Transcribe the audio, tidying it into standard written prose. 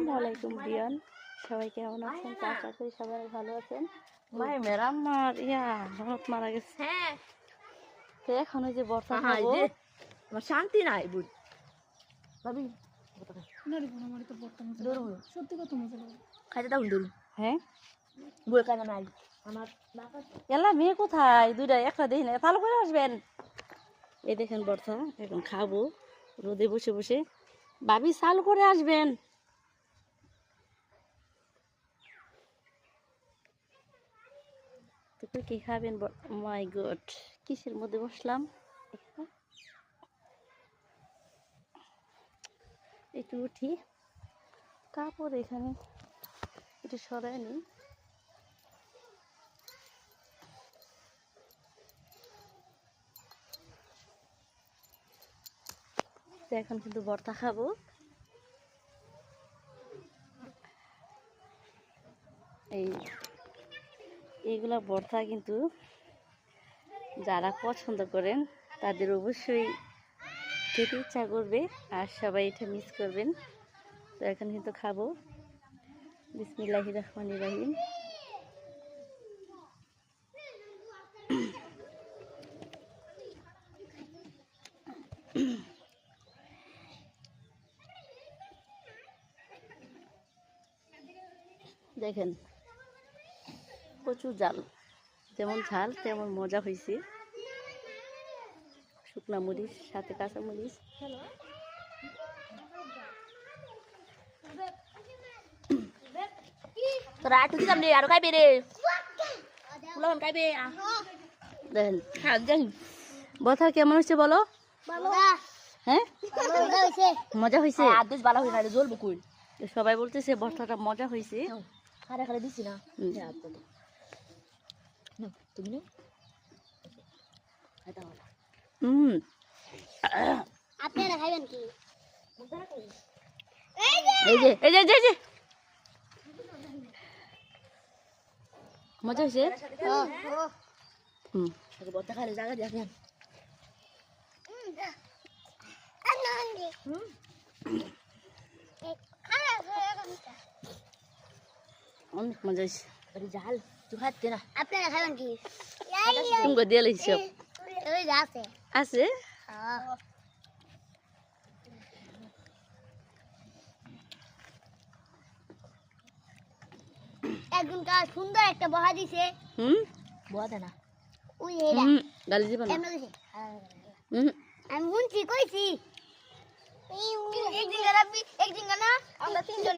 আসসালামু আলাইকুম বিয়ান, সবাই কেমন আছেন? আশা করি সবাই ভালো আছেন। ভাই মেরাম হঠাৎ মারা গেছে। হ্যাঁ, তো এখন ওই যে বর্ষা খাবো, আমার শান্তি নাই বুঝ ভাবি সত্যি কথা খাইতে দাও দূর। হ্যাঁ বই কাজ নাই আমার এলা মেয়ে কোথায়? দুইটা একটা দেখি না, ভালো করে আসবেন। এই দেখেন বর্ষা এখন খাবো রোদে বসে বসে। ভাবি চালু করে আসবেন। তো কি খাবেন? মাই গড, কিসের মধ্যে বসলাম? একটু উঠি, কাপড় এখানে একটু সরাই নি। এখন কিন্তু ভর্তা খাবো। এইগুলা ভর্তা কিন্তু যারা পছন্দ করেন তাদের অবশ্যই খেতে ইচ্ছা করবে, আর সবাই এটা মিস করবেন। তো এখন কিন্তু খাবো। বিসমিল্লাহির রহমানির রহিম। দেখেন প্রচুর ঝাল, যেমন ঝাল তেমন মজা হয়েছে। শুকনা মরিচ সাথে কাঁচা মরিচ। তোরা আটু দিলাম রে, আরো খাইবে রে ফুলাম খাইবে। দেখেন বথা কেমন হচ্ছে বলো? হ্যাঁ মজা হয়েছে। আদেশ ভালো হয়ে না জ্বলবো কই। সবাই বলতেছে বর্তাটা মজা হয়েছে। খারে খারে দিছি না তুমি না আপনারা খাইবেন কি? এই যে এই যে এই যে মজা হয়েছে। বর্তা খাইলে জায়গা দেখেন অনেক মজা হয়েছে। জাল তুই খাইতে না। আপনারা খাবেন কি? তুমি দিয়ে হিসাব আছে আছে। একদম তা সুন্দর একটা বহা দিছে। বহা দেনা ওই এরা গালি দিবা না। আমি শুনছি কইছি একদিন না আমরা তিনজন